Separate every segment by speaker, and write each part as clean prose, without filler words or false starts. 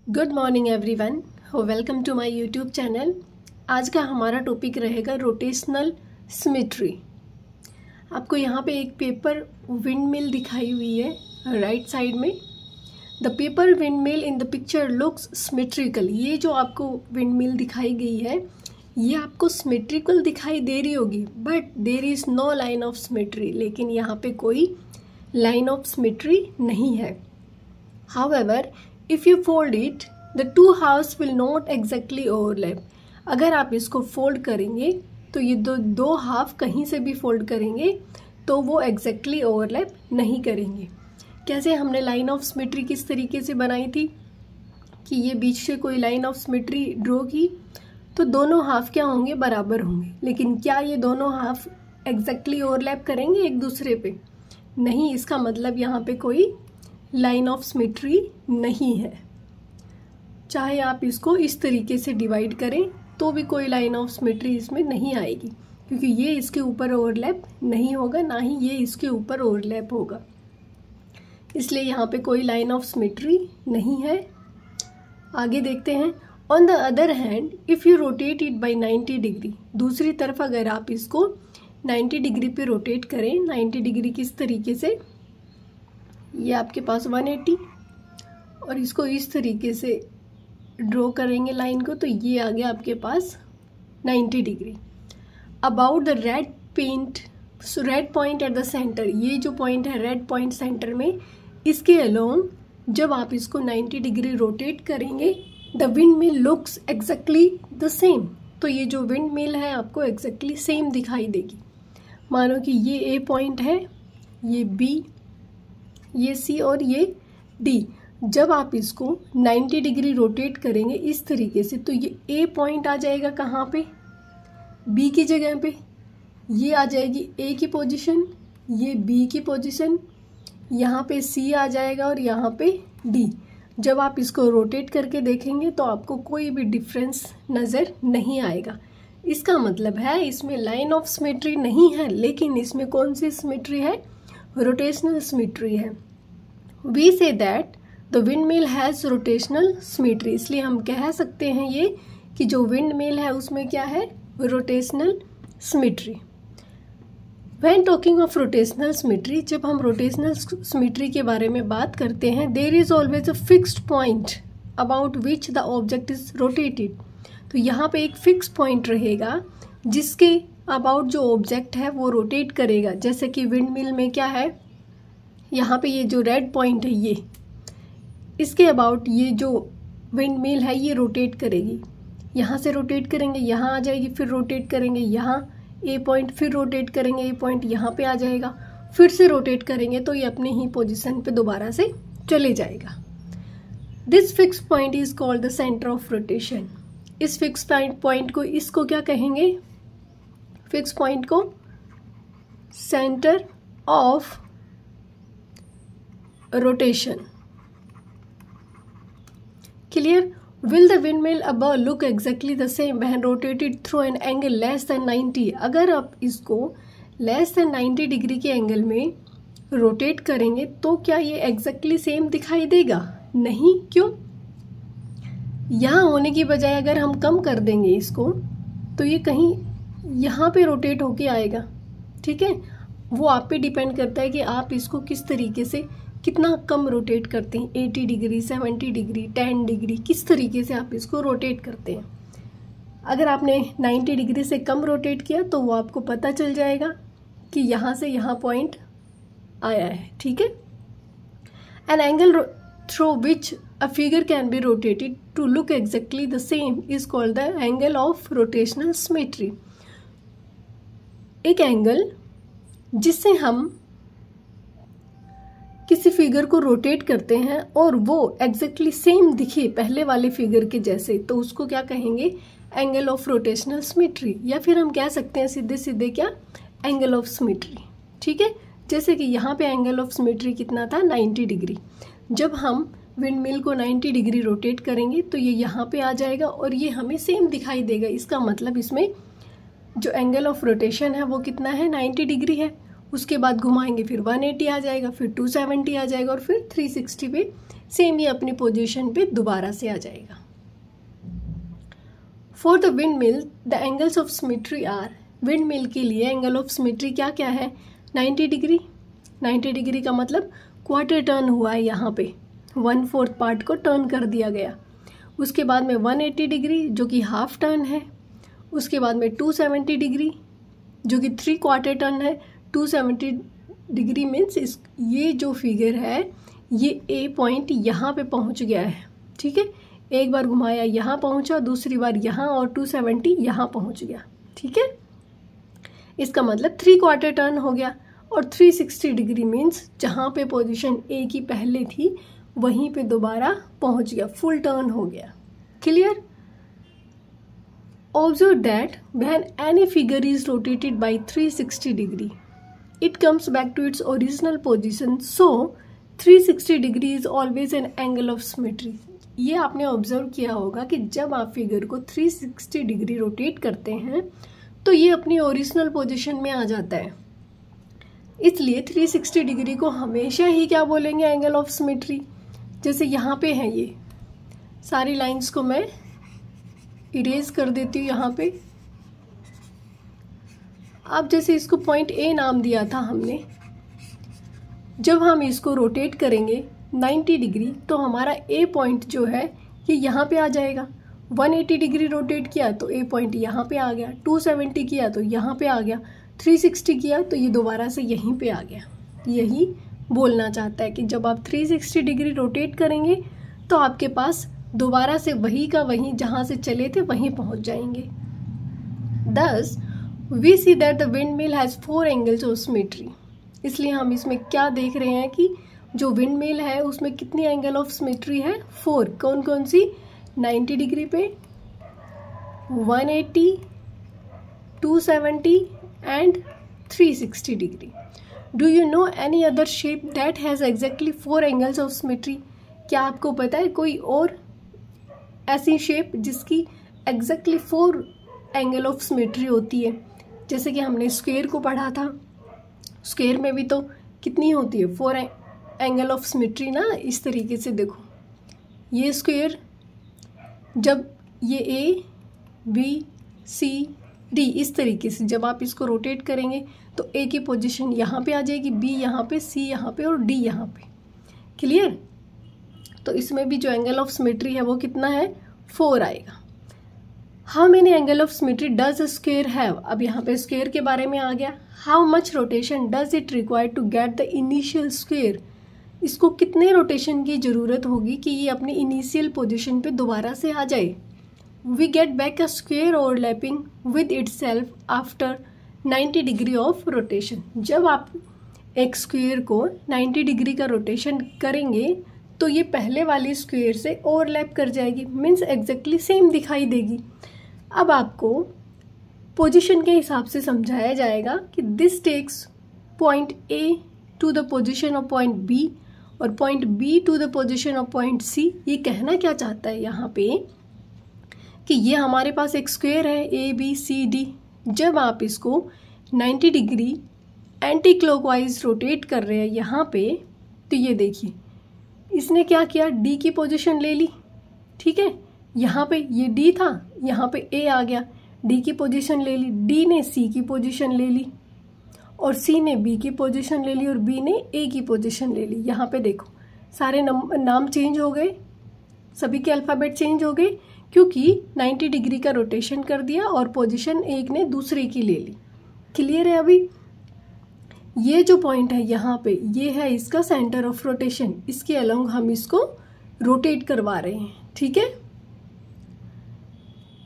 Speaker 1: Good morning everyone, welcome to my YouTube channel. आज का हमारा टॉपिक रहेगा रोटेशनल सिमेट्री। आपको यहाँ पे एक पेपर विंड मिल दिखाई हुई है राइट साइड में। The paper wind mill in the picture looks symmetrical. ये जो आपको विंड मिल दिखाई गई है ये आपको सिमेट्रिकल दिखाई दे रही होगी, but there is no line of symmetry. लेकिन यहाँ पे कोई लाइन ऑफ सिमेट्री नहीं है। However if you fold it, the two halves will not exactly overlap। अगर आप इसको फोल्ड करेंगे तो ये दो हाफ कहीं से भी फोल्ड करेंगे तो वो एग्जैक्टली ओवरलैप नहीं करेंगे। कैसे हमने लाइन ऑफ सिमेट्री किस तरीके से बनाई थी कि ये बीच से कोई लाइन ऑफ सिमेट्री ड्रॉ की तो दोनों हाफ क्या होंगे, बराबर होंगे। लेकिन क्या ये दोनों हाफ एग्जैक्टली ओवरलैप करेंगे एक दूसरे पे? नहीं। इसका मतलब यहाँ पे कोई लाइन ऑफ सिमेट्री नहीं है। चाहे आप इसको इस तरीके से डिवाइड करें तो भी कोई लाइन ऑफ सिमेट्री इसमें नहीं आएगी, क्योंकि ये इसके ऊपर ओवरलैप नहीं होगा, ना ही ये इसके ऊपर ओवरलैप होगा। इसलिए यहाँ पे कोई लाइन ऑफ सिमेट्री नहीं है। आगे देखते हैं। On the other hand if you rotate it by 90 degree. दूसरी तरफ अगर आप इसको 90 डिग्री पे रोटेट करें, 90 डिग्री किस तरीके से, ये आपके पास 180 और इसको इस तरीके से ड्रॉ करेंगे लाइन को तो ये आ गया आपके पास 90 degree. About the red point at the centre. ये जो पॉइंट है रेड पॉइंट सेंटर में, इसके अलोंग जब आप इसको 90 डिग्री रोटेट करेंगे the wind mill looks exactly the same. तो ये जो विंड मिल है आपको एग्जैक्टली सेम दिखाई देगी। मानो कि ये ए पॉइंट है, ये बी, ये सी और ये डी। जब आप इसको 90 डिग्री रोटेट करेंगे इस तरीके से तो ये ए पॉइंट आ जाएगा कहाँ पे, बी की जगह पे। ये आ जाएगी ए की पोजीशन, ये बी की पोजीशन, यहाँ पे सी आ जाएगा और यहाँ पे डी। जब आप इसको रोटेट करके देखेंगे तो आपको कोई भी डिफरेंस नज़र नहीं आएगा। इसका मतलब है इसमें लाइन ऑफ सिमेट्री नहीं है, लेकिन इसमें कौन सी सिमेट्री है, रोटेशनल सिमेट्री है। We say that the windmill has rotational symmetry. इसलिए हम कह सकते हैं ये कि जो विंड मिल है उसमें क्या है, rotational symmetry. When talking of rotational symmetry, जब हम रोटेशनल सिमेट्री के बारे में बात करते हैं, there is always a fixed point about which the object is rotated. तो यहाँ पे एक फिक्स पॉइंट रहेगा जिसके अबाउट जो ऑब्जेक्ट है वो रोटेट करेगा। जैसे कि विंड मिल में क्या है, यहाँ पे ये जो रेड पॉइंट है ये, इसके अबाउट ये जो विंड मिल है ये रोटेट करेगी। यहाँ से रोटेट करेंगे यहाँ आ जाएगी, फिर रोटेट करेंगे यहाँ ए पॉइंट, फिर रोटेट करेंगे ए पॉइंट यहाँ पे आ जाएगा, फिर से रोटेट करेंगे तो ये अपने ही पोजीशन पे दोबारा से चले जाएगा। This fix point is called the centre of rotation. इस फिक्स पॉइंट को, इसको क्या कहेंगे, फिक्स पॉइंट को centre of rotation. Clear. Will the wind mill above look exactly the same when rotated through an angle less than 90। अगर आप इसको less than 90 degree के एंगल में रोटेट करेंगे तो क्या ये एग्जैक्टली सेम दिखाई देगा? नहीं। क्यों? यहाँ होने की बजाय अगर हम कम कर देंगे इसको तो ये कहीं यहाँ पे रोटेट होके आएगा। ठीक है, वो आप पे डिपेंड करता है कि आप इसको किस तरीके से कितना कम रोटेट करते हैं। 80 डिग्री, 70 डिग्री, 10 डिग्री, किस तरीके से आप इसको रोटेट करते हैं। अगर आपने 90 डिग्री से कम रोटेट किया तो वो आपको पता चल जाएगा कि यहाँ से यहाँ पॉइंट आया है। ठीक है। An angle through which a figure can be rotated to look exactly the same is called the angle of rotational symmetry. एक एंगल जिससे हम किसी फिगर को रोटेट करते हैं और वो एग्जैक्टली सेम दिखे पहले वाले फिगर के जैसे, तो उसको क्या कहेंगे, एंगल ऑफ रोटेशनल सिमेट्री। या फिर हम कह सकते हैं सीधे सीधे क्या, एंगल ऑफ सिमेट्री। ठीक है। जैसे कि यहाँ पे एंगल ऑफ सिमेट्री कितना था, 90 डिग्री। जब हम विंड मिल को 90 डिग्री रोटेट करेंगे तो ये यहाँ पे आ जाएगा और ये हमें सेम दिखाई देगा। इसका मतलब इसमें जो एंगल ऑफ रोटेशन है वो कितना है, 90 डिग्री है। उसके बाद घुमाएंगे फिर 180 आ जाएगा, फिर 270 आ जाएगा और फिर 360 पे सेम ये अपनी पोजीशन पे दोबारा से आ जाएगा। For the windmill the angles of symmetry are, windmill के लिए एंगल ऑफ सिमेट्री क्या क्या है? 90 डिग्री। 90 डिग्री का मतलब क्वार्टर टर्न हुआ है, यहाँ पे 1/4 पार्ट को टर्न कर दिया गया। उसके बाद में 180 डिग्री जो कि हाफ टर्न है। उसके बाद में 270 डिग्री जो कि 3/4 टर्न है। 270 डिग्री मीन्स ये जो फिगर है ये ए पॉइंट यहाँ पे पहुँच गया है, ठीक है। एक बार घुमाया यहाँ पहुँचा, दूसरी बार यहाँ, और 270 यहाँ पहुँच गया, ठीक है। इसका मतलब 3/4 टर्न हो गया। और 360 डिग्री मीन्स जहाँ पे पोजीशन ए की पहले थी वहीं पे दोबारा पहुँच गया, फुल टर्न हो गया। Clear? Observe that when any figure is rotated by 360 degree, it comes back to its original position. So 360 degree is always an angle of symmetry. ये आपने ऑब्जर्व किया होगा कि जब आप फिगर को 360 डिग्री रोटेट करते हैं तो ये अपनी ओरिजिनल पोजीशन में आ जाता है। इसलिए 360 डिग्री को हमेशा ही क्या बोलेंगे? Angle of symmetry. जैसे यहाँ पे है, ये सारी लाइंस को मैं इरेज कर देती हूँ यहाँ पे। अब जैसे इसको पॉइंट ए नाम दिया था हमने, जब हम इसको रोटेट करेंगे 90 डिग्री तो हमारा ए पॉइंट जो है ये यहाँ पे आ जाएगा। 180 डिग्री रोटेट किया तो ए पॉइंट यहाँ पे आ गया, 270 किया तो यहाँ पे आ गया, 360 किया तो ये दोबारा से यहीं पे आ गया। यही बोलना चाहता है कि जब आप 360 डिग्री रोटेट करेंगे तो आपके पास दोबारा से वही का वही जहाँ से चले थे वहीं पहुँच जाएंगे। Thus, we see that the windmill has 4 angles of symmetry. इसलिए हम इसमें क्या देख रहे हैं कि जो विंड मिल है उसमें कितनी एंगल ऑफ सिमेट्री है? 4। कौन कौन सी? 90 डिग्री पे, 180, 270 and 360 degree. Do you know any other shape that has exactly 4 angles of symmetry? क्या आपको पता है कोई और ऐसी शेप जिसकी एग्जैक्टली 4 एंगल ऑफ सिमेट्री होती है? जैसे कि हमने स्क्वायर को पढ़ा था, स्क्वायर में भी तो कितनी होती है? 4 एंगल ऑफ सिमेट्री ना। इस तरीके से देखो, ये स्क्वायर जब ये ए बी सी डी इस तरीके से जब आप इसको रोटेट करेंगे तो ए की पोजीशन यहाँ पे आ जाएगी, बी यहाँ पे, सी यहाँ पे और डी यहाँ पे। क्लियर? तो इसमें भी जो एंगल ऑफ सिमेट्री है वो कितना है? 4 आएगा। How many angle of symmetry does a square have? अब यहाँ पे स्क्वायर के बारे में आ गया। How much rotation does it require to get the initial square? इसको कितने रोटेशन की ज़रूरत होगी कि ये अपनी इनिशियल पोजीशन पे दोबारा से आ जाए? We get back a square overlapping with itself after 90 degree of rotation. जब आप एक स्क्वायर को 90 डिग्री का रोटेशन करेंगे तो ये पहले वाली स्क्वायर से ओवरलैप कर जाएगी, मीन्स एग्जैक्टली सेम दिखाई देगी। अब आपको पोजीशन के हिसाब से समझाया जाएगा कि this takes point A to the position of point B और point B to the position of point C. ये कहना क्या चाहता है यहाँ पे कि ये हमारे पास एक स्क्वायर है ए बी सी डी। जब आप इसको 90 डिग्री एंटी क्लॉकवाइज रोटेट कर रहे हैं यहाँ पे, तो ये देखिए इसने क्या किया? डी की पोजीशन ले ली, ठीक है। यहाँ पे ये डी था, यहाँ पे ए आ गया, डी की पोजीशन ले ली, डी ने सी की पोजीशन ले ली और सी ने बी की पोजीशन ले ली और बी ने ए की पोजीशन ले ली। यहाँ पे देखो सारे नाम चेंज हो गए, सभी के अल्फ़ाबेट चेंज हो गए क्योंकि 90 डिग्री का रोटेशन कर दिया और पोजीशन एक ने दूसरे की ले ली। क्लियर है? अभी ये जो पॉइंट है यहाँ पे ये है इसका सेंटर ऑफ रोटेशन, इसके अलोंग हम इसको रोटेट करवा रहे हैं, ठीक है।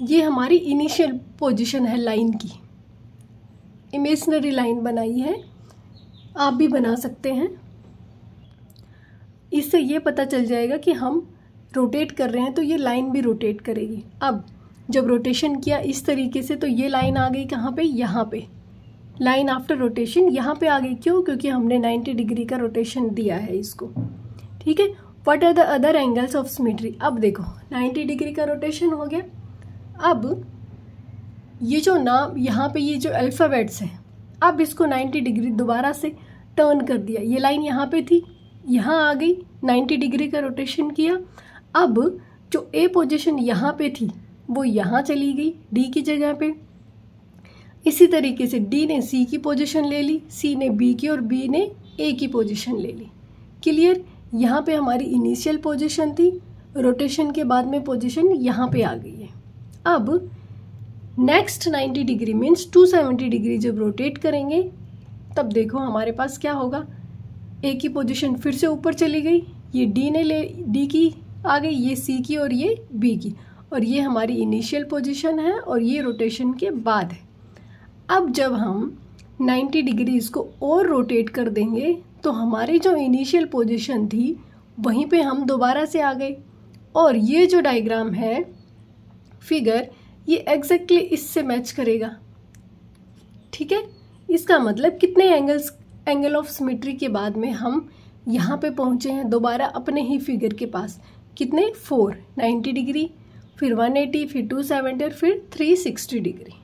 Speaker 1: ये हमारी इनिशियल पोजीशन है लाइन की, इमेजिनरी लाइन बनाई है, आप भी बना सकते हैं। इससे ये पता चल जाएगा कि हम रोटेट कर रहे हैं तो ये लाइन भी रोटेट करेगी। अब जब रोटेशन किया इस तरीके से तो ये लाइन आ गई कहाँ पे? यहाँ पे। लाइन आफ्टर रोटेशन यहाँ पे आ गई, क्यों? क्योंकि हमने 90 डिग्री का रोटेशन दिया है इसको, ठीक है। What are the other angles of symmetry? अब देखो 90 डिग्री का रोटेशन हो गया। अब ये जो नाम यहाँ पे ये जो अल्फ़ाबेट्स हैं, अब इसको 90 डिग्री दोबारा से टर्न कर दिया। ये लाइन यहाँ पे थी, यहाँ आ गई, 90 डिग्री का रोटेशन किया। अब जो ए पोजीशन यहाँ पे थी वो यहाँ चली गई डी की जगह पे। इसी तरीके से डी ने सी की पोजीशन ले ली, सी ने बी की और बी ने ए की पोजीशन ले ली। क्लियर? यहाँ पे हमारी इनिशियल पोजीशन थी, रोटेशन के बाद में पोजीशन यहाँ पे आ गई है। अब नेक्स्ट 90 डिग्री मीन्स 270 डिग्री जब रोटेट करेंगे तब देखो हमारे पास क्या होगा, ए की पोजीशन फिर से ऊपर चली गई, ये डी की आ गई, ये सी की और ये बी की, और ये हमारी इनिशियल पोजीशन है और ये रोटेशन के बाद है। अब जब हम 90 डिग्री इसको और रोटेट कर देंगे तो हमारी जो इनिशियल पोजीशन थी वहीं पे हम दोबारा से आ गए, और ये जो डायग्राम है फिगर ये एग्जैक्टली इससे मैच करेगा। ठीक है, इसका मतलब कितने एंगल ऑफ सिमेट्री के बाद में हम यहाँ पे पहुँचे हैं दोबारा अपने ही फिगर के पास। कितने? 4, 90 डिग्री, फिर 180, फिर 270 और फिर 360 डिग्री।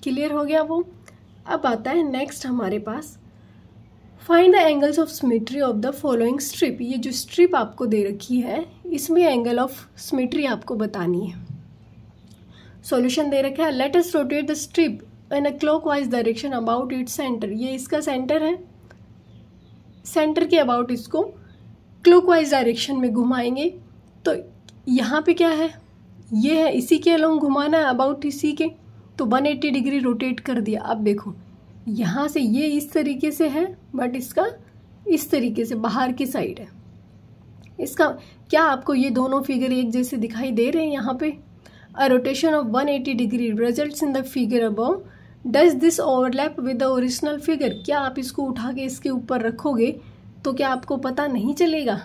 Speaker 1: क्लियर हो गया वो। अब आता है नेक्स्ट हमारे पास, find the angles of symmetry of the following strip. ये जो स्ट्रिप आपको दे रखी है इसमें एंगल ऑफ सिमेट्री आपको बतानी है। सॉल्यूशन दे रखा है, let us rotate the strip in a clockwise direction about its centre. ये इसका सेंटर है, सेंटर के अबाउट इसको क्लॉकवाइज डायरेक्शन में घुमाएंगे। तो यहाँ पे क्या है, ये है इसी के अलोंग घुमाना है, अबाउट इसी के, तो 180 डिग्री रोटेट कर दिया। अब देखो यहाँ से ये इस तरीके से है बट इसका इस तरीके से बाहर की साइड है। इसका क्या आपको ये दोनों फिगर एक जैसे दिखाई दे रहे हैं? यहाँ पे अ rotation of 180 degree results in the figure above, does this overlap with the original figure. क्या आप इसको उठा के इसके ऊपर रखोगे तो क्या आपको पता नहीं चलेगा?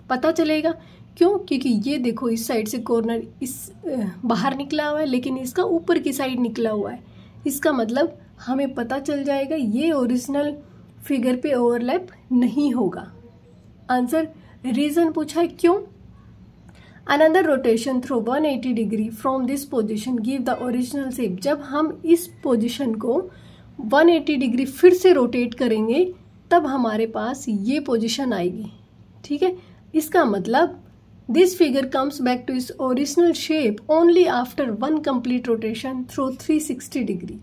Speaker 1: पता चलेगा। क्यों? क्योंकि ये देखो इस साइड से कॉर्नर इस बाहर निकला हुआ है लेकिन इसका ऊपर की साइड निकला हुआ है। इसका मतलब हमें पता चल जाएगा ये ओरिजिनल फिगर पे ओवरलैप नहीं होगा। आंसर, रीजन पूछा है क्यों। Another rotation through 180 degree from this position give the original shape. जब हम इस पोजिशन को 180 डिग्री फिर से रोटेट करेंगे तब हमारे पास ये पोजिशन आएगी। ठीक है, इसका मतलब this figure comes back to its original shape only after one complete rotation through 360 degree.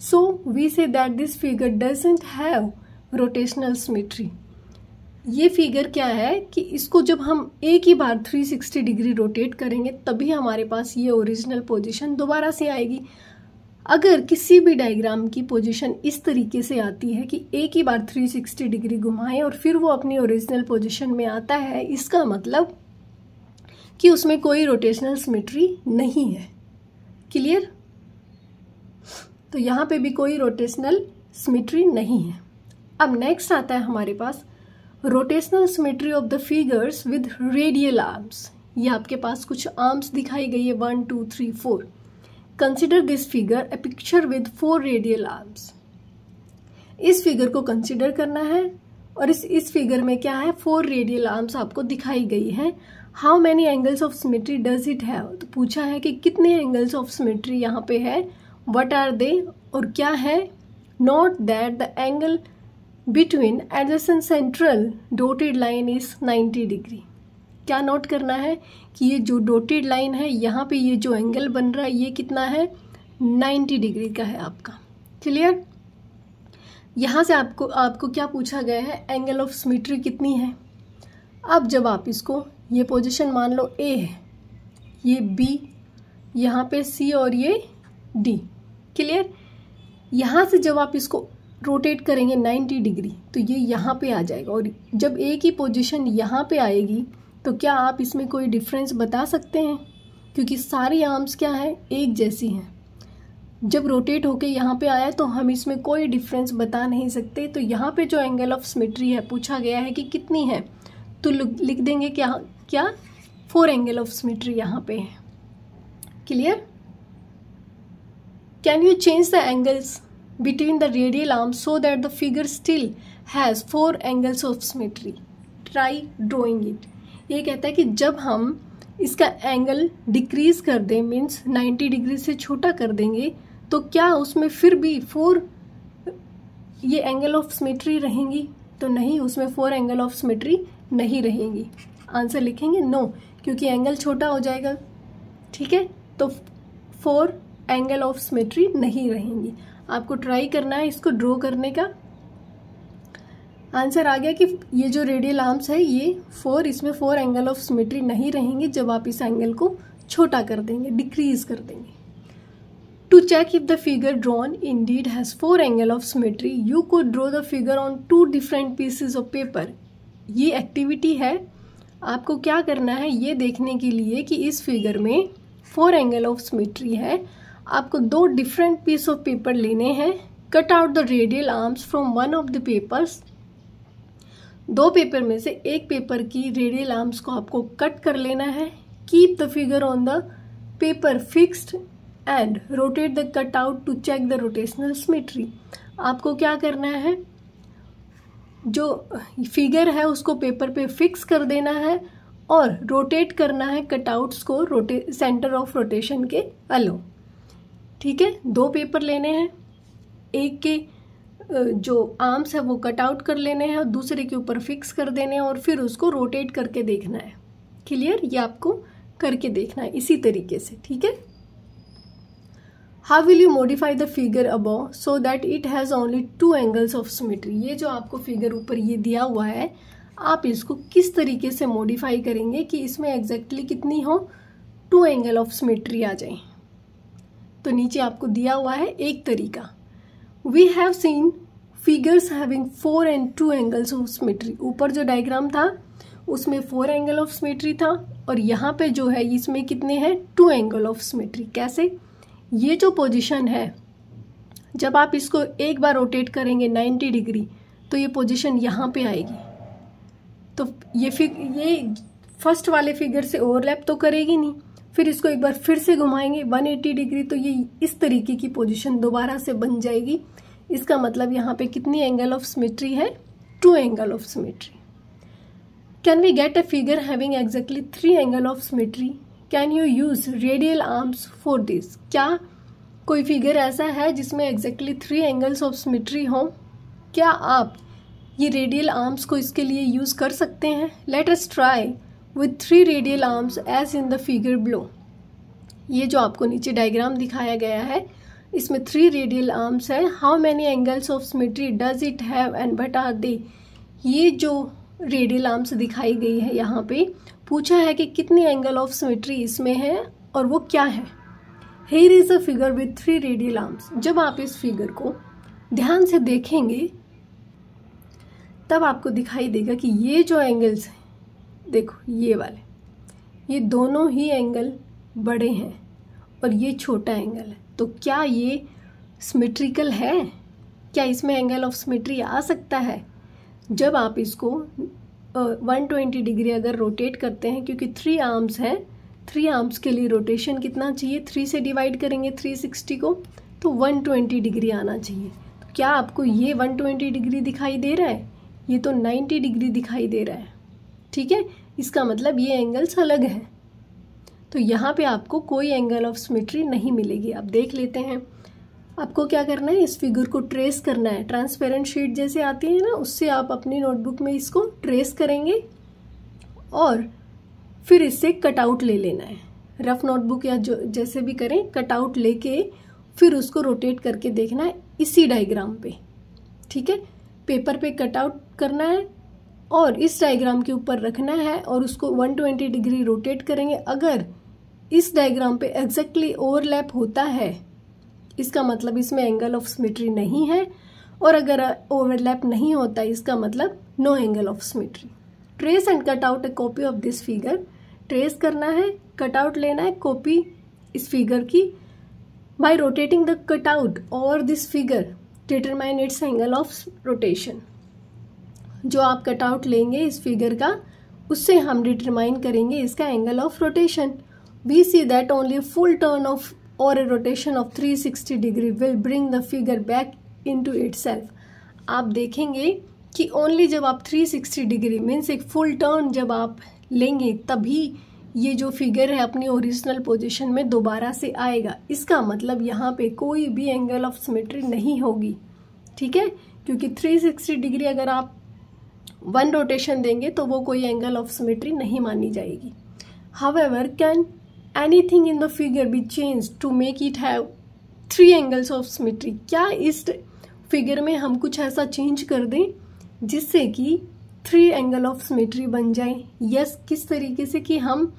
Speaker 1: So we say that this figure doesn't have rotational symmetry. ये फिगर क्या है कि इसको जब हम एक ही बार 360 डिग्री रोटेट करेंगे तभी हमारे पास ये ओरिजिनल पोजीशन दोबारा से आएगी। अगर किसी भी डायग्राम की पोजीशन इस तरीके से आती है कि एक ही बार 360 डिग्री घुमाएं और फिर वो अपनी ओरिजिनल पोजीशन में आता है, इसका मतलब कि उसमें कोई रोटेशनल सिमेट्री नहीं है। क्लियर? तो यहाँ पे भी कोई रोटेशनल सिमेट्री नहीं है। अब नेक्स्ट आता है हमारे पास rotational symmetry of the figures with radial arms. ये आपके पास कुछ आर्म्स दिखाई गई है 1 2 3 4। Consider this figure A picture with 4 radial arms. इस फिगर को कंसिडर करना है और इस फिगर में क्या है, 4 रेडियल आर्म्स आपको दिखाई गई है। How many angles of symmetry does it have. तो पूछा है कि कितने एंगल्स ऑफ सिमेट्री यहाँ पे है, व्हाट आर दे, और क्या है। Note that the angle between adjacent central dotted line is 90 degree. क्या नोट करना है कि ये जो डॉटेड लाइन है यहाँ पे ये जो एंगल बन रहा है ये कितना है, 90 डिग्री का है आपका। क्लियर? यहाँ से आपको क्या पूछा गया है, एंगल ऑफ सिमेट्री कितनी है। अब जब आप इसको ये पोजीशन मान लो ए है, ये बी, यहाँ पे सी और ये डी। क्लियर? यहाँ से जब आप इसको रोटेट करेंगे 90 डिग्री तो ये यहाँ पे आ जाएगा, और जब ए की पोजीशन यहाँ पे आएगी तो क्या आप इसमें कोई डिफरेंस बता सकते हैं, क्योंकि सारी आर्म्स क्या है, एक जैसी हैं। जब रोटेट होके यहाँ पे आया तो हम इसमें कोई डिफरेंस बता नहीं सकते। तो यहाँ पे जो एंगल ऑफ सिमेट्री है पूछा गया है कि कितनी है, तो लिख देंगे क्या 4 एंगल ऑफ सिमेट्री यहाँ पे है। Clear? Can you change the angles between the radial arms so that the figure still has 4 angles of symmetry? Try drawing it. ये कहता है कि जब हम इसका एंगल डिक्रीज कर दें, मीन्स 90 डिग्री से छोटा कर देंगे, तो क्या उसमें फिर भी 4 ये एंगल ऑफ सिमेट्री रहेंगी? तो नहीं, उसमें 4 एंगल ऑफ सिमेट्री नहीं रहेंगी। आंसर लिखेंगे नो, क्योंकि एंगल छोटा हो जाएगा। ठीक है, तो 4 एंगल ऑफ सिमेट्री नहीं रहेंगी। आपको ट्राई करना है इसको ड्रॉ करने का। आंसर आ गया कि ये जो रेडियल आर्म्स है ये 4, इसमें 4 एंगल ऑफ सिमेट्री नहीं रहेंगे जब आप इस एंगल को छोटा कर देंगे, डिक्रीज कर देंगे। To check if the figure drawn indeed has 4 angle of symmetry, you could draw the figure on 2 different pieces of paper. ये एक्टिविटी है, आपको क्या करना है ये देखने के लिए कि इस फिगर में 4 एंगल ऑफ सिमेट्री है। आपको 2 डिफरेंट पीस ऑफ पेपर लेने हैं। Cut out the radial arms from one of the papers. 2 paper में से एक पेपर की रेडियल आर्म्स को आपको कट कर लेना है। Keep the figure on the paper fixed and rotate the cut out to check the rotational symmetry. आपको क्या करना है, जो फिगर है उसको पेपर पे फिक्स कर देना है और रोटेट करना है कटआउट्स को सेंटर ऑफ रोटेशन के अलों। ठीक है, 2 पेपर लेने हैं, एक के जो आर्म्स है वो कट आउट कर लेने हैं और दूसरे के ऊपर फिक्स कर देने हैं और फिर उसको रोटेट करके देखना है। क्लियर, ये आपको करके देखना है इसी तरीके से। ठीक है, how will you modify the figure above so that it has only 2 angles of symmetry. ये जो आपको फिगर ऊपर ये दिया हुआ है, आप इसको किस तरीके से मॉडिफाई करेंगे कि इसमें एग्जैक्टली कितनी हो, 2 एंगल ऑफ सिमेट्री आ जाए। तो नीचे आपको दिया हुआ है एक तरीका। We have seen figures having 4 and 2 angles of symmetry. ऊपर जो डायग्राम था उसमें 4 एंगल ऑफ सिमेट्री था और यहाँ पे जो है इसमें कितने हैं, 2 एंगल ऑफ सिमेट्री। कैसे, ये जो पोजीशन है जब आप इसको एक बार रोटेट करेंगे 90 डिग्री तो ये पोजीशन यहाँ पे आएगी। तो ये फर्स्ट वाले फिगर से ओवरलैप तो करेगी नहीं, फिर इसको एक बार फिर से घुमाएंगे 180 डिग्री तो ये इस तरीके की पोजीशन दोबारा से बन जाएगी। इसका मतलब यहाँ पे कितनी एंगल ऑफ सिमेट्री है, 2 angle of symmetry. Can we get a figure having exactly 3 angle of symmetry? Can you use radial arms for this? क्या कोई फिगर ऐसा है जिसमें एग्जैक्टली 3 एंगल्स ऑफ सिमेट्री हो? क्या आप ये रेडियल आर्म्स को इसके लिए यूज कर सकते हैं? Let us try with 3 radial arms as in the figure below. ये जो आपको नीचे डायग्राम दिखाया गया है इसमें 3 रेडियल आर्म्स है। How many angles of symmetry does it have and what are they? ये जो रेडियल आर्म्स दिखाई गई है यहाँ पे पूछा है कि कितने एंगल ऑफ सिमेट्री इसमें है और वो क्या है। Here is a figure with 3 radial arms. जब आप इस फिगर को ध्यान से देखेंगे तब आपको दिखाई देगा कि ये जो एंगल्स हैं, देखो ये वाले, ये दोनों ही एंगल बड़े हैं और ये छोटा एंगल है। तो क्या ये सिमेट्रिकल है? क्या इसमें एंगल ऑफ सिमेट्री आ सकता है? जब आप इसको 120 डिग्री अगर रोटेट करते हैं, क्योंकि 3 आर्म्स हैं, 3 आर्म्स के लिए रोटेशन कितना चाहिए, 3 से डिवाइड करेंगे 360 को तो 120 डिग्री आना चाहिए। तो क्या आपको ये 120 डिग्री दिखाई दे रहा है? ये तो 90 डिग्री दिखाई दे रहा है। ठीक है, इसका मतलब ये एंगल्स अलग हैं। तो यहाँ पे आपको कोई एंगल ऑफ सिमेट्री नहीं मिलेगी। आप देख लेते हैं। आपको क्या करना है, इस फिगर को ट्रेस करना है। ट्रांसपेरेंट शीट जैसे आती है ना, उससे आप अपनी नोटबुक में इसको ट्रेस करेंगे और फिर इससे कटआउट ले लेना है। रफ नोटबुक या जो जैसे भी करें, कटआउट लेके फिर उसको रोटेट करके देखना है इसी डायग्राम पे। ठीक है, पेपर पे कटआउट करना है और इस डायग्राम के ऊपर रखना है और उसको 120 डिग्री रोटेट करेंगे। अगर इस डायग्राम पे एग्जैक्टली ओवरलैप होता है इसका मतलब इसमें एंगल ऑफ सिमेट्री नहीं है, और अगर ओवरलैप नहीं होता इसका मतलब no angle of symmetry. Trace and cut out a copy of this figure. Trace करना है, कट आउट लेना है कॉपी इस फिगर की। Bye rotating the cut out over this figure determine its angle of rotation. जो आप cut out लेंगे इस फिगर का, उससे हम डिटरमाइन करेंगे इसका angle of rotation. We see that only full turn of or a rotation of 360 degree will bring the figure back into itself। आप देखेंगे कि ओनली जब आप 360 डिग्री मीन्स एक फुल टर्न जब आप लेंगे तभी ये जो फिगर है अपनी ओरिजिनल पोजीशन में दोबारा से आएगा। इसका मतलब यहाँ पे कोई भी एंगल ऑफ सिमेट्री नहीं होगी। ठीक है, क्योंकि 360 डिग्री अगर आप 1 रोटेशन देंगे तो वो कोई एंगल ऑफ सिमेट्री नहीं मानी जाएगी। However, can anything in the figure be change to make it have 3 angles of symmetry? क्या इस फिगर में हम कुछ ऐसा चेंज कर दें जिससे कि 3 एंगल ऑफ सिमेट्री बन जाए? यस, किस तरीके से कि हम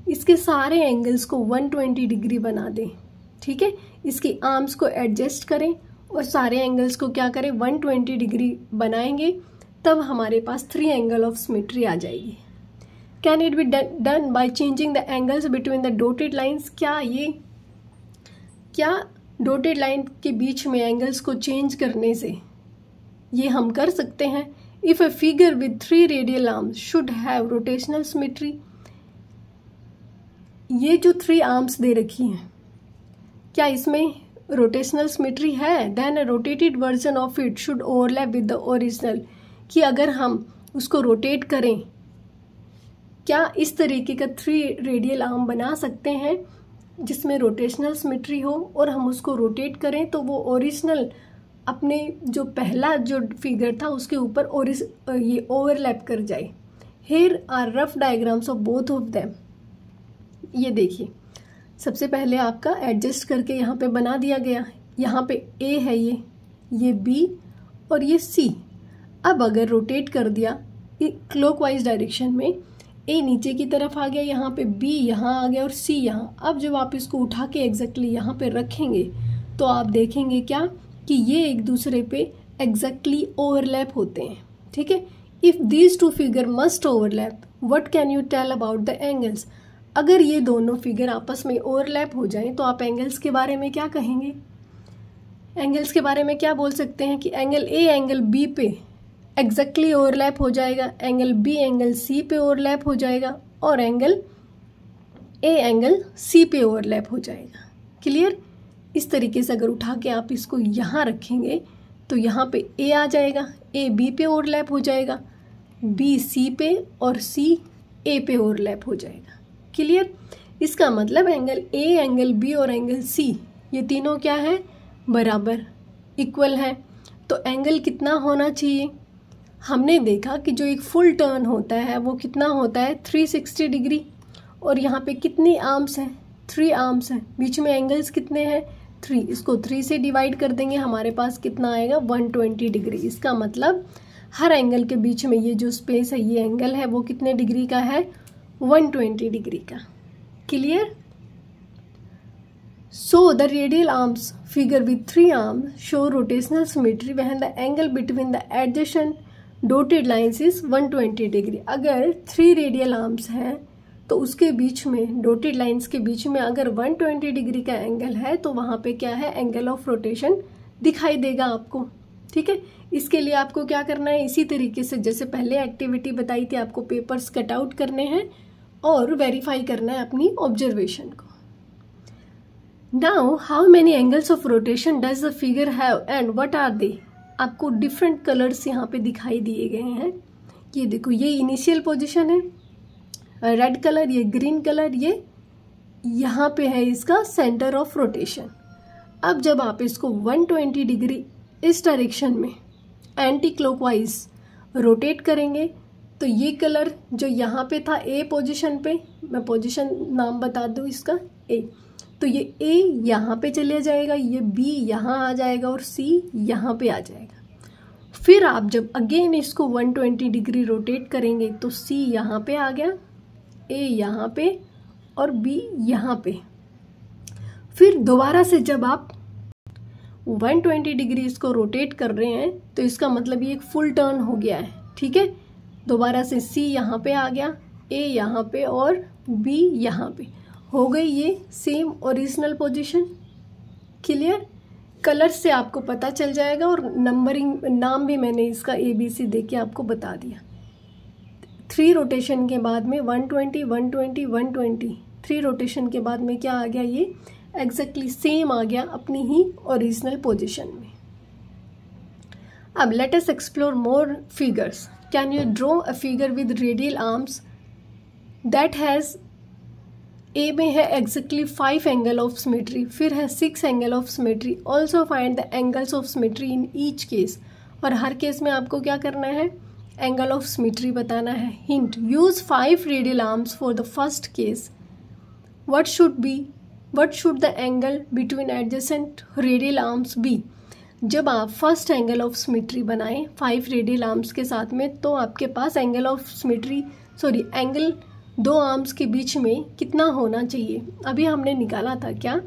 Speaker 1: इसके सारे एंगल्स को 120 डिग्री बना दें। ठीक है, इसकी आर्म्स को एडजस्ट करें और सारे एंगल्स को क्या करें, 120 डिग्री बनाएंगे, तब हमारे पास 3 एंगल ऑफ सिमेट्री आ जाएगी। Can it be done by changing the angles between the dotted lines? क्या डॉटेड लाइन के बीच में एंगल्स को चेंज करने से ये हम कर सकते हैं? If a figure with 3 radial arms should have rotational symmetry, ये जो 3 आर्म्स दे रखी हैं, क्या इसमें रोटेशनल सिमेट्री है? Then a rotated version of it should overlap with the original, कि अगर हम उसको रोटेट करें, क्या इस तरीके का 3 रेडियल आर्म बना सकते हैं जिसमें रोटेशनल सिमेट्री हो और हम उसको रोटेट करें तो वो ओरिजिनल अपने जो पहला जो फिगर था उसके ऊपर ये ओवरलैप कर जाए? Here are rough diagrams of both of them. ये देखिए, सबसे पहले आपका एडजस्ट करके यहाँ पे बना दिया गया। यहाँ पे ए है, ये बी और ये सी। अब अगर रोटेट कर दिया क्लॉकवाइज डायरेक्शन में, ए नीचे की तरफ आ गया, यहाँ पे बी यहाँ आ गया और सी यहाँ। अब जब आप इसको उठा के एग्जैक्टली यहाँ पे रखेंगे तो आप देखेंगे क्या कि ये एक दूसरे पे एग्जैक्टली ओवरलैप होते हैं। ठीक है, if these 2 figure must overlap, what can you tell about the angles? अगर ये दोनों फिगर आपस में ओवरलैप हो जाएं तो आप एंगल्स के बारे में क्या कहेंगे? एंगल्स के बारे में क्या बोल सकते हैं कि एंगल ए एंगल बी पे एग्जैक्टली ओवरलैप हो जाएगा, एंगल बी एंगल सी पे ओवरलैप हो जाएगा और एंगल ए एंगल सी पे ओवरलैप हो जाएगा। क्लियर? इस तरीके से अगर उठा के आप इसको यहाँ रखेंगे तो यहाँ पे ए आ जाएगा, ए बी पे ओवरलैप हो जाएगा, बी सी पे और सी ए पे ओवरलैप हो जाएगा। क्लियर? इसका मतलब एंगल ए एंगल बी और एंगल सी ये तीनों क्या है, बराबर, इक्वल है। तो एंगल कितना होना चाहिए? हमने देखा कि जो एक फुल टर्न होता है वो कितना होता है, 360 डिग्री। और यहाँ पे कितनी आर्म्स हैं, 3 आर्म्स हैं। बीच में एंगल्स कितने हैं, 3। इसको 3 से डिवाइड कर देंगे, हमारे पास कितना आएगा, 120 डिग्री। इसका मतलब हर एंगल के बीच में ये जो स्पेस है, ये एंगल है, वो कितने डिग्री का है, 120 डिग्री का। Clear? So the radial arms figure with 3 arms show rotational symmetry when the angle between the adjacent dotted lines is 120 degree. अगर 3 रेडियल आर्म्स हैं तो उसके बीच में, डॉटेड लाइंस के बीच में अगर 120 डिग्री का एंगल है तो वहाँ पे क्या है, एंगल ऑफ रोटेशन दिखाई देगा आपको। ठीक है, इसके लिए आपको क्या करना है, इसी तरीके से जैसे पहले एक्टिविटी बताई थी, आपको पेपर्स कट आउट करने हैं और वेरीफाई करना है अपनी ऑब्जर्वेशन को। Now how many angles of rotation does the figure have and what are they? आपको डिफरेंट कलर्स यहाँ पे दिखाई दिए गए हैं। ये देखो, ये इनिशियल पोजीशन है, रेड कलर, ये ग्रीन कलर, ये यहाँ पे है इसका सेंटर ऑफ रोटेशन। अब जब आप इसको 120 डिग्री इस डायरेक्शन में एंटी क्लॉकवाइज रोटेट करेंगे तो ये कलर जो यहाँ पे था ए पोजीशन पे, मैं पोजीशन नाम बता दूँ इसका, ए, तो ये ए यहाँ पे चले जाएगा, ये बी यहाँ आ जाएगा और सी यहाँ पे आ जाएगा। फिर आप जब अगेन इसको 120 डिग्री रोटेट करेंगे तो सी यहाँ पे आ गया, ए यहाँ पे और बी यहाँ पे। फिर दोबारा से जब आप 120 डिग्री इसको रोटेट कर रहे हैं तो इसका मतलब ये एक फुल टर्न हो गया है। ठीक है, दोबारा से सी यहाँ पे आ गया, ए यहाँ पे और बी यहाँ पे, हो गई ये same original position. Clear? Colour से आपको पता चल जाएगा और नंबरिंग, नाम भी मैंने इसका ABC दे के आपको बता दिया। 3 रोटेशन के बाद में 120 120 120, 3 रोटेशन के बाद में क्या आ गया, ये एग्जैक्टली सेम आ गया अपनी ही ओरिजिनल पोजीशन में। अब let us explore more figures. Can you draw a figure with radial arms that has, ए में है एग्जैक्टली 5 एंगल ऑफ सिमेट्री, फिर है 6 angle of symmetry. Also find the angles of symmetry in each case. और हर case में आपको क्या करना है, एंगल ऑफ सिमेट्री बताना है। Hint, use 5 radial arms for the first case. What should the angle between adjacent radial arms be. जब आप फर्स्ट एंगल ऑफ सिमेट्री बनाएं 5 रेडियल आर्म्स के साथ में, तो आपके पास angle of symmetry angle 2 arms के बीच में कितना होना चाहिए। अभी हमने निकाला था क्या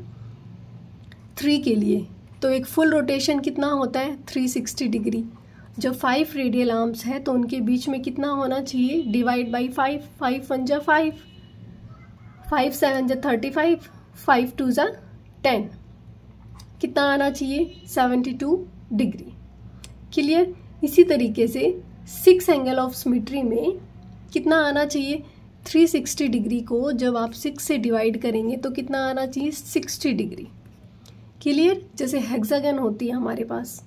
Speaker 1: 3 के लिए, तो एक फुल रोटेशन कितना होता है 360 डिग्री। जब 5 रेडियल आर्म्स है तो उनके बीच में कितना होना चाहिए, डिवाइड बाई 5, 5 1 जा 5, 5 7 जा 35, 5 2 जा 10, कितना आना चाहिए 72 डिग्री। क्लियर। इसी तरीके से 6 एंगल ऑफ सिमेट्री में कितना आना चाहिए, 360 डिग्री को जब आप 6 से डिवाइड करेंगे तो कितना आना चाहिए 60 डिग्री। क्लियर। जैसे हेक्सागन होती है हमारे पास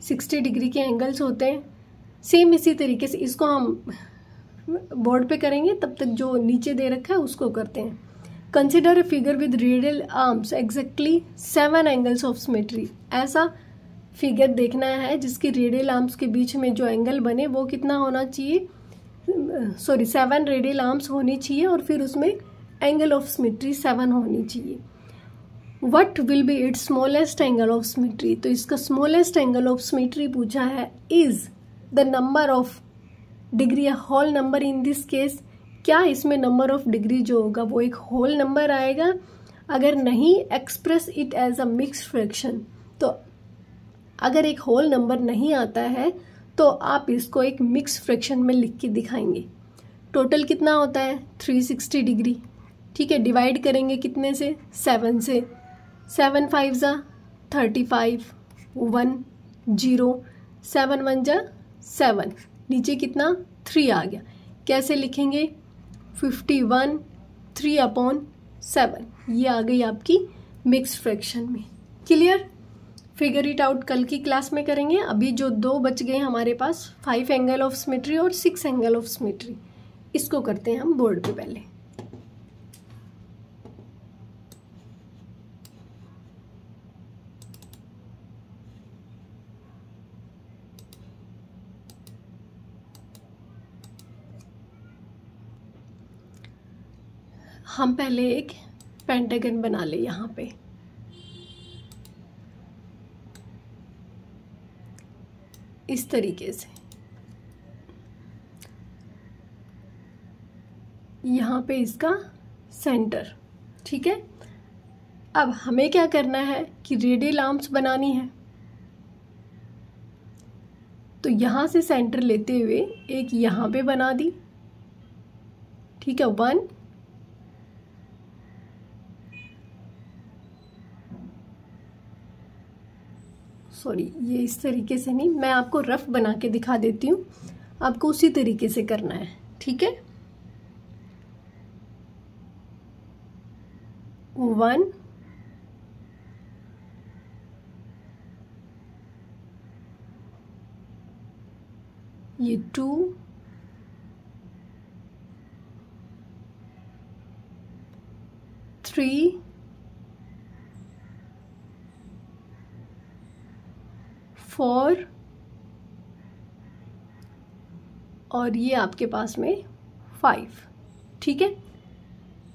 Speaker 1: 60 डिग्री के एंगल्स होते हैं, सेम इसी तरीके से इसको हम बोर्ड पे करेंगे, तब तक जो नीचे दे रखा है उसको करते हैं। Consider a figure with radial arms exactly 7 angles of symmetry. ऐसा फिगर देखना है जिसकी रेडियल आर्म्स के बीच में जो एंगल बने वो कितना होना चाहिए, 7 रेडियल आर्म्स होनी चाहिए और फिर उसमें एंगल ऑफ सिमेट्री 7 होनी चाहिए। What will be its smallest angle of symmetry? तो इसका smallest angle of symmetry पूछा है, is the number of degree a whole number in this case? क्या इसमें number of degree जो होगा वो एक whole number आएगा? अगर नहीं, express it as a mixed fraction। तो अगर एक whole number नहीं आता है तो आप इसको एक mixed fraction में लिख के दिखाएंगे। टोटल कितना होता है 360 डिग्री। ठीक है, डिवाइड करेंगे कितने से, 7 से, 7 5 जा 35, 1 0, 7 1 जा 7, नीचे कितना 3 आ गया। कैसे लिखेंगे 51 3/7, ये आ गई आपकी मिक्स फ्रैक्शन में। क्लियर। फिगर इट आउट कल की क्लास में करेंगे। अभी जो 2 बच गए हमारे पास, 5 एंगल ऑफ सिमेट्री और 6 एंगल ऑफ सिमेट्री, इसको करते हैं हम बोर्ड पे पहले। हम पहले एक पेंटागन बना ले यहाँ पे। इस तरीके से यहाँ पे इसका सेंटर। ठीक है, अब हमें क्या करना है कि रेडियल आर्म्स बनानी है, तो यहाँ से सेंटर लेते हुए एक यहाँ पे बना दी। ठीक है, 1 ये इस तरीके से नहीं, मैं आपको रफ बना के दिखा देती हूँ, आपको उसी तरीके से करना है। ठीक है, 1 ये 2 3 4 और ये आपके पास में 5। ठीक है,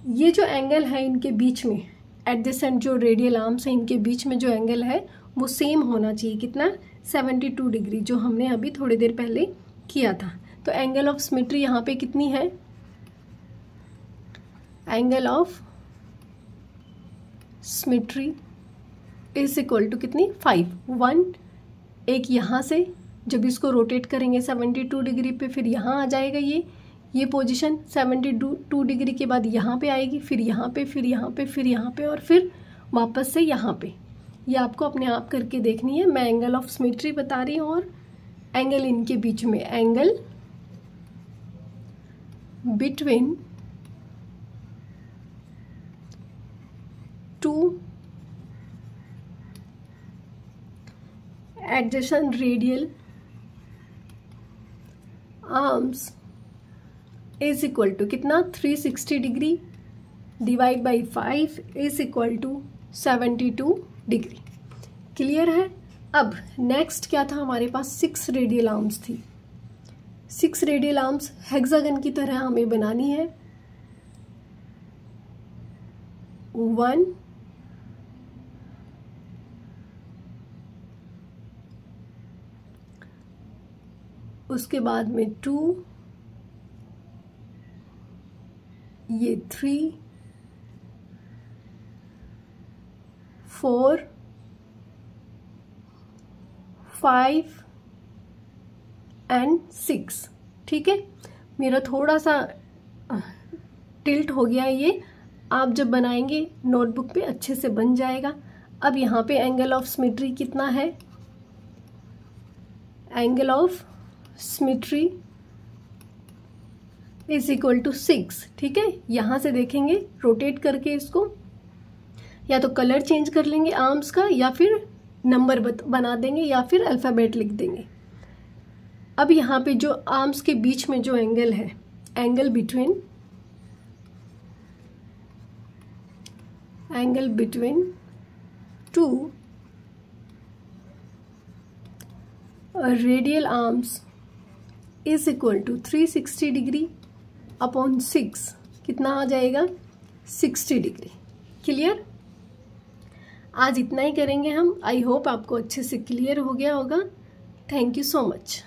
Speaker 1: ये जो एंगल है इनके बीच में, एडजेसेंट जो रेडियल आर्म्स है इनके बीच में जो एंगल है वो सेम होना चाहिए। कितना 72 डिग्री, जो हमने अभी थोड़ी देर पहले किया था। तो एंगल ऑफ सिमेट्री यहाँ पे कितनी है, angle of symmetry is equal to कितनी 5। 1 एक यहाँ से जब इसको रोटेट करेंगे 72 डिग्री पे, फिर यहाँ आ जाएगा ये पोजीशन 72 डिग्री के बाद यहाँ पे आएगी, फिर यहाँ पे, फिर यहाँ पे, फिर यहाँ पे और फिर वापस से यहाँ पे। ये आपको अपने आप करके देखनी है। मैं एंगल ऑफ सिमेट्री बता रही हूँ और एंगल इनके बीच में, angle between 2 adjacent radial arms is equal to कितना 360 degree divide by 5 is equal to 72 degree. Clear है। अब नेक्स्ट क्या था हमारे पास, 6 रेडियल आर्म्स थी। 6 रेडियल आर्म्स हेक्सागन की तरह हमें बनानी है। 1, उसके बाद में 2, ये 3, 4, 5 एंड 6। ठीक है, मेरा थोड़ा सा टिल्ट हो गया है ये, आप जब बनाएंगे नोटबुक पे अच्छे से बन जाएगा। अब यहाँ पे एंगल ऑफ सिमेट्री कितना है? Angle of symmetry is equal to 6। ठीक है, यहाँ से देखेंगे रोटेट करके इसको, या तो कलर चेंज कर लेंगे आर्म्स का, या फिर नंबर बना देंगे, या फिर अल्फ़ाबेट लिख देंगे। अब यहाँ पे जो आर्म्स के बीच में जो एंगल है, angle between 2 radial arms is equal to 360 degree upon 6, कितना आ जाएगा? 60 डिग्री। क्लियर? आज इतना ही करेंगे हम। आई होप आपको अच्छे से क्लियर हो गया होगा। Thank you so much.